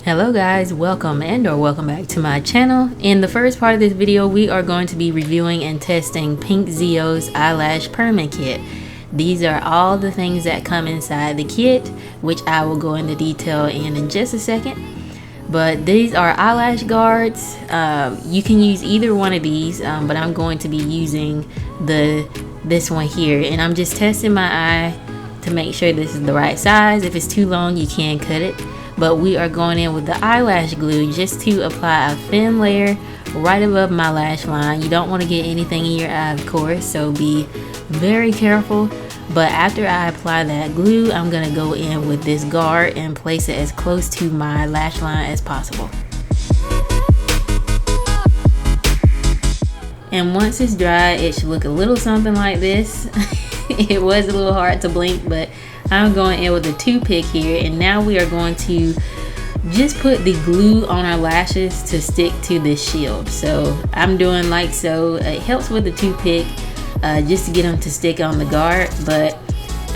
Hello guys, welcome welcome back to my channel. In the first part of this video, we are going to be reviewing and testing Pinkzio's eyelash perming kit. These are all the things that come inside the kit, which I will go into detail in just a second. But these are eyelash guards. You can use either one of these, but I'm going to be using this one here, and I'm just testing my eye to make sure this is the right size. If it's too long, you can cut it. But we are going in with the eyelash glue just to apply a thin layer right above my lash line. You don't want to get anything in your eye, of course, so be very careful. But after I apply that glue, I'm going to go in with this guard and place it as close to my lash line as possible. And once it's dry, it should look a little something like this. It was a little hard to blink, but I'm going in with a toothpick here, and now we are going to just put the glue on our lashes to stick to this shield. So I'm doing like so. It helps with the toothpick just to get them to stick on the guard, but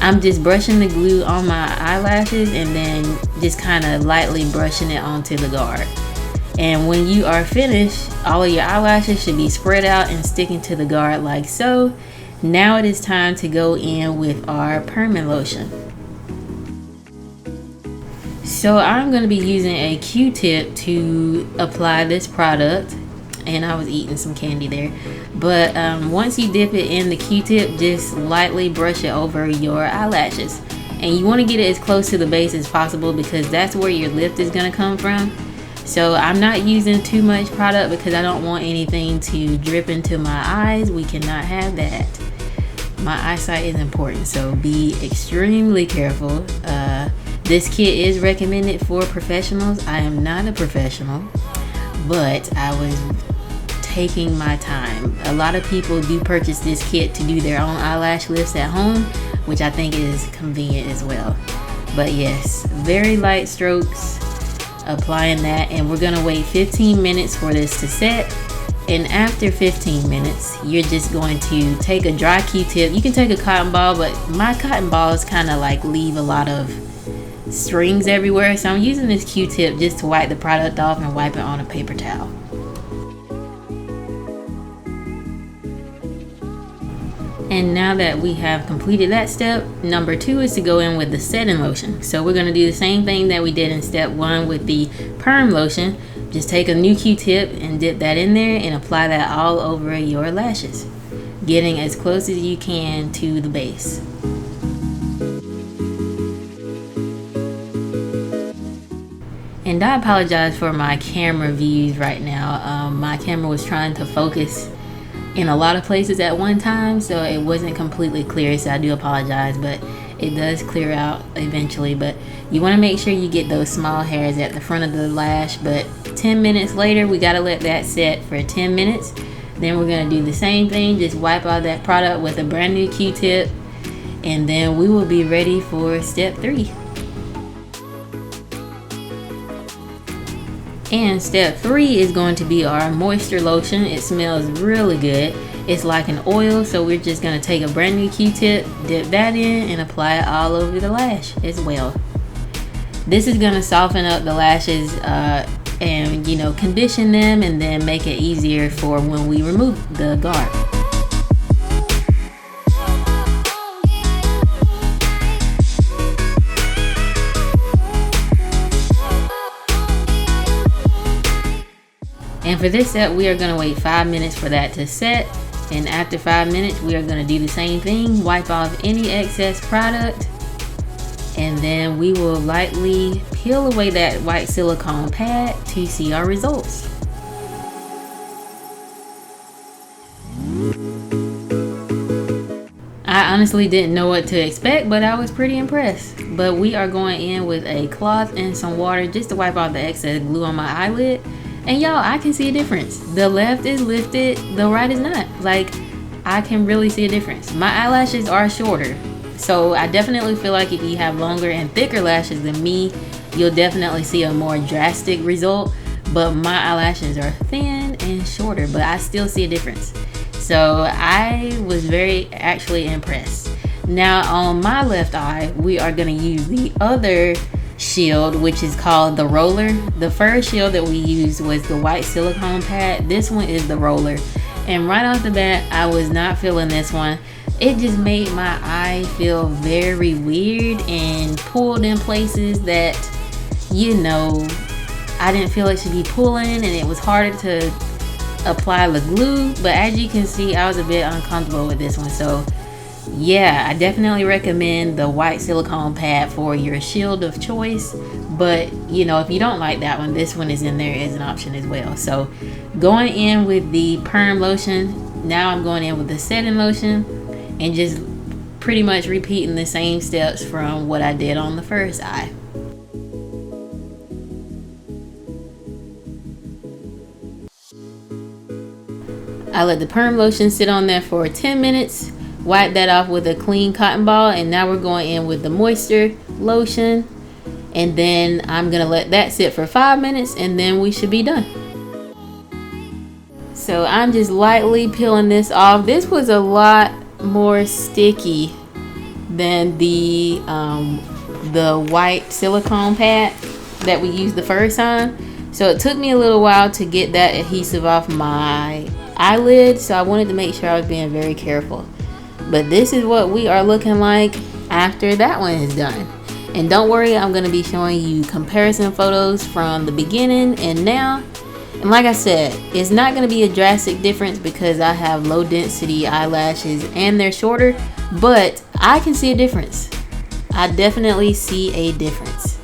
I'm just brushing the glue on my eyelashes and then just kind of lightly brushing it onto the guard. And when you are finished, all of your eyelashes should be spread out and sticking to the guard like so. Now it is time to go in with our perming lotion. So I'm going to be using a Q-tip to apply this product, and I was eating some candy there. But once you dip it in the Q-tip, just lightly brush it over your eyelashes. And you want to get it as close to the base as possible because that's where your lift is going to come from. So I'm not using too much product because I don't want anything to drip into my eyes. We cannot have that. My eyesight is important, so be extremely careful. This kit is recommended for professionals. I am not a professional, but I was taking my time. A lot of people do purchase this kit to do their own eyelash lifts at home, which I think is convenient as well. But yes, very light strokes, applying that, and we're gonna wait 15 minutes for this to set. And after 15 minutes, you're just going to take a dry Q-tip. You can take a cotton ball, but my cotton balls kind of like leave a lot of strings everywhere. So I'm using this Q-tip just to wipe the product off and wipe it on a paper towel. And now that we have completed that step, number 2 is to go in with the setting lotion. So we're going to do the same thing that we did in step 1 with the perm lotion. Just take a new Q-tip and dip that in there and apply that all over your lashes, getting as close as you can to the base. And I apologize for my camera views right now. My camera was trying to focus in a lot of places at one time, so it wasn't completely clear, so I do apologize, but it does clear out eventually. But you want to make sure you get those small hairs at the front of the lash. But 10 minutes later, we got to let that set for 10 minutes. Then we're going to do the same thing, just wipe out that product with a brand new Q-tip, and then we will be ready for step 3. And step 3 is going to be our moisture lotion. It smells really good. It's like an oil, so we're just going to take a brand new Q-tip, dip that in, and apply it all over the lash as well. This is going to soften up the lashes and, you know, condition them, and then make it easier for when we remove the guard. And for this step, we are going to wait 5 minutes for that to set. And after 5 minutes, we are going to do the same thing, wipe off any excess product, and then we will lightly peel away that white silicone pad to see our results. I honestly didn't know what to expect, but I was pretty impressed. But we are going in with a cloth and some water just to wipe off the excess glue on my eyelid. And y'all, I can see a difference. The left is lifted, the right is not. Like, I can really see a difference. My eyelashes are shorter, so I definitely feel like if you have longer and thicker lashes than me, you'll definitely see a more drastic result. But my eyelashes are thin and shorter, but I still see a difference. So I was very actually impressed. Now on my left eye, we are gonna use the other shield, which is called the roller. The first shield that we used was the white silicone pad. This one is the roller, and right off the bat I was not feeling this one. It just made my eye feel very weird and pulled in places that, you know, I didn't feel it should be pulling, and it was harder to apply the glue. But as you can see, I was a bit uncomfortable with this one. So yeah, I definitely recommend the white silicone pad for your shield of choice. But you know, if you don't like that one, this one is in there as an option as well. So going in with the perm lotion, now I'm going in with the setting lotion and just pretty much repeating the same steps from what I did on the first eye. I let the perm lotion sit on there for 10 minutes, wipe that off with a clean cotton ball, and now we're going in with the moisture lotion, and then I'm gonna let that sit for 5 minutes, and then we should be done. So I'm just lightly peeling this off. This was a lot more sticky than the white silicone pad that we used the first time. So it took me a little while to get that adhesive off my eyelid, so I wanted to make sure I was being very careful. But this is what we are looking like after that one is done. And don't worry, I'm going to be showing you comparison photos from the beginning and now. And like I said, it's not going to be a drastic difference because I have low density eyelashes and they're shorter, but I can see a difference. I definitely see a difference.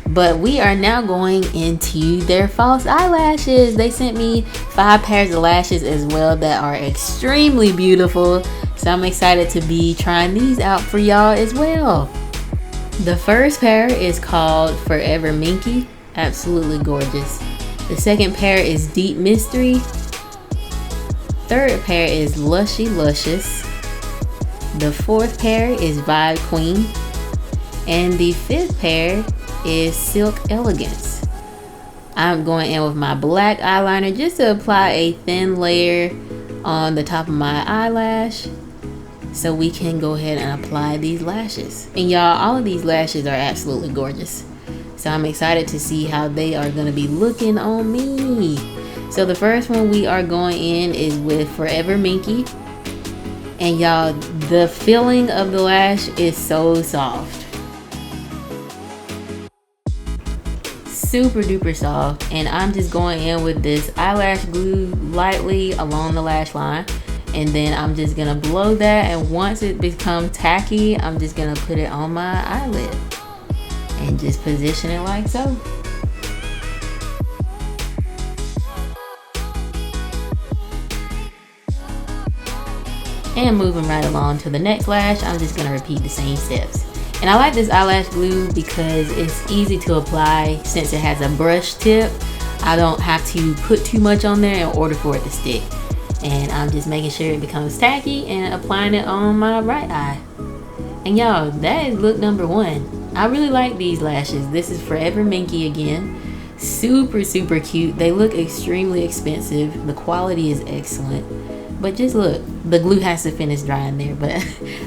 But we are now going into their false eyelashes. They sent me 5 pairs of lashes as well that are extremely beautiful. So I'm excited to be trying these out for y'all as well. The first pair is called Forever Minky. Absolutely gorgeous. The second pair is Deep Mystery. Third pair is Lushy Lucious. The fourth pair is Vibe Queen. And the fifth pair is Silk Elegance. I'm going in with my black eyeliner just to apply a thin layer on the top of my eyelash so we can go ahead and apply these lashes. And y'all, all of these lashes are absolutely gorgeous. So I'm excited to see how they are going to be looking on me. So the first one we are going in is with Forever Minky. And y'all, the feeling of the lash is so soft. Super duper soft. And I'm just going in with this eyelash glue lightly along the lash line. And then I'm just going to blow that. And once it becomes tacky, I'm just going to put it on my eyelid. And just position it like so. And moving right along to the next lash, I'm just going to repeat the same steps. And I like this eyelash glue because it's easy to apply since it has a brush tip. I don't have to put too much on there in order for it to stick. And I'm just making sure it becomes tacky and applying it on my right eye. And y'all, that is look number 1. I really like these lashes. This is Forever Minky again. Super, super cute. They look extremely expensive. The quality is excellent. But just look, the glue has to finish drying there. But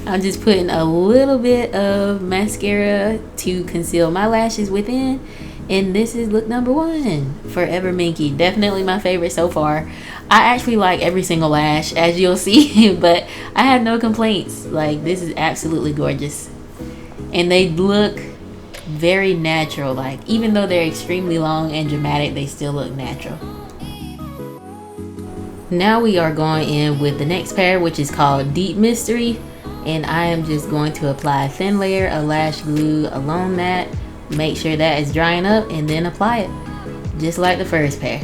I'm just putting a little bit of mascara to conceal my lashes within. And this is look number 1. Forever Minky. Definitely my favorite so far. I actually like every single lash, as you'll see. But I have no complaints. Like, this is absolutely gorgeous. And they look very natural. Like, even though they're extremely long and dramatic, they still look natural. Now we are going in with the next pair, which is called Deep Mystery. And I am just going to apply a thin layer of lash glue along that. Make sure that is drying up and then apply it. Just like the first pair.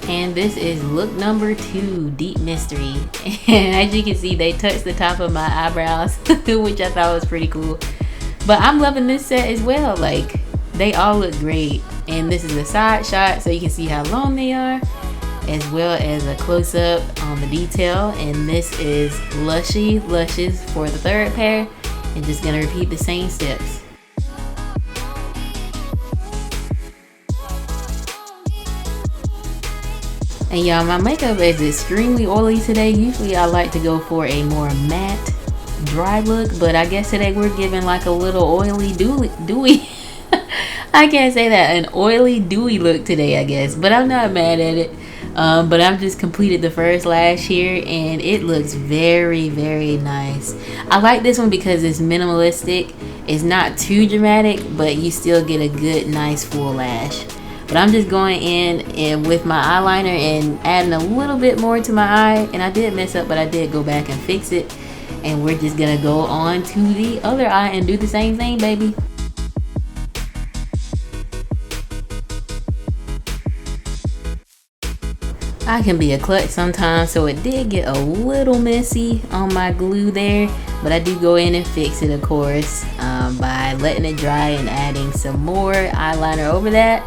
And this is look number 2, Deep Mystery. And as you can see, they touched the top of my eyebrows, which I thought was pretty cool. But I'm loving this set as well. Like, they all look great. And this is a side shot so you can see how long they are, as well as a close-up on the detail. And this is Lushy Lucious for the third pair. And just gonna repeat the same steps. And y'all, my makeup is extremely oily today. Usually I like to go for a more matte, dry look, but I guess today we're giving like a little oily dewy I can't say that, an oily dewy look today, I guess, but I'm not mad at it. But I've just completed the first lash here and it looks very, very nice. I like this one because it's minimalistic. It's not too dramatic, but you still get a good, nice full lash. But I'm just going in and with my eyeliner and adding a little bit more to my eye. And I did mess up, but I did go back and fix it. And we're just gonna go on to the other eye and do the same thing, baby. I can be a klutz sometimes, so it did get a little messy on my glue there, but I do go in and fix it, of course, by letting it dry and adding some more eyeliner over that.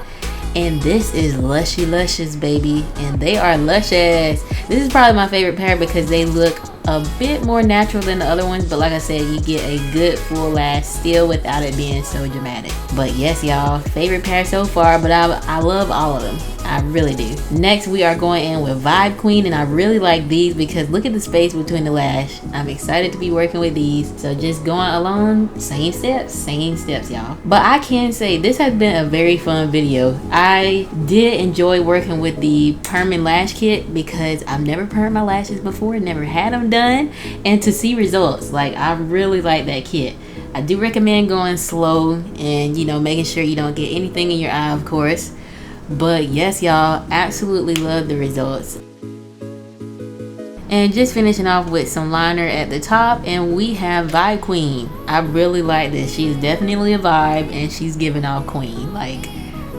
And this is Lushy Lucious, baby, and they are luscious. This is probably my favorite pair because they look a bit more natural than the other ones, but like I said, you get a good full lash still without it being so dramatic. But yes, y'all, favorite pair so far, but I love all of them. I really do. Next, we are going in with Vibe Queen, and I really like these because look at the space between the lash. I'm excited to be working with these. So just going along, same steps, y'all. But I can say this has been a very fun video. I did enjoy working with the perm and lash kit because I've never permed my lashes before, never had them done, and to see results, like I really like that kit. I do recommend going slow and, you know, making sure you don't get anything in your eye, of course. But yes, y'all, absolutely love the results. And just finishing off with some liner at the top, and we have Vibe Queen. I really like this. She's definitely a vibe and she's giving off queen. Like,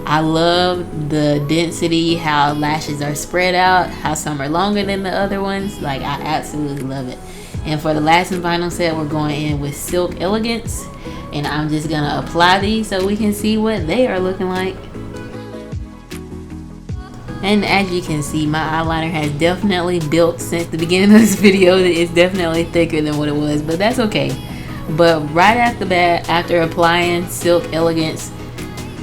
I love the density, how lashes are spread out, how some are longer than the other ones. Like, I absolutely love it. And for the last and final set, we're going in with Silk Elegance, and I'm just gonna apply these so we can see what they are looking like. And as you can see, my eyeliner has definitely built since the beginning of this video. It's definitely thicker than what it was, but that's okay. But right off the bat, after applying Silk Elegance,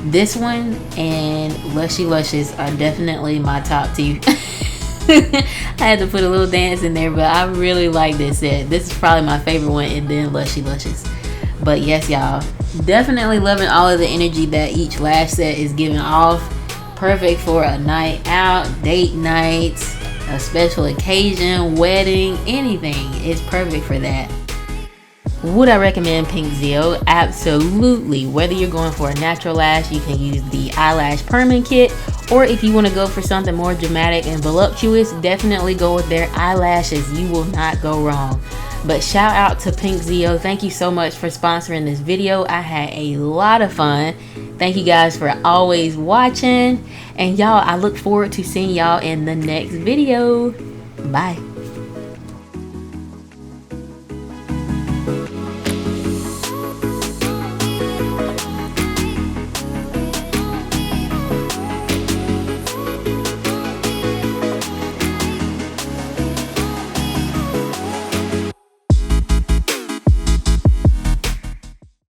this one and Lushy Lucious are definitely my top two. I had to put a little dance in there, but I really like this set. This is probably my favorite one, and then Lushy Lucious. But yes, y'all, definitely loving all of the energy that each lash set is giving off. Perfect for a night out, date night, a special occasion, wedding, anything. It's perfect for that. Would I recommend Pinkzio? Absolutely. Whether you're going for a natural lash, you can use the eyelash perming kit, or if you want to go for something more dramatic and voluptuous, definitely go with their eyelashes. You will not go wrong. But shout out to Pinkzio. Thank you so much for sponsoring this video. I had a lot of fun. Thank you guys for always watching. And y'all, I look forward to seeing y'all in the next video. Bye.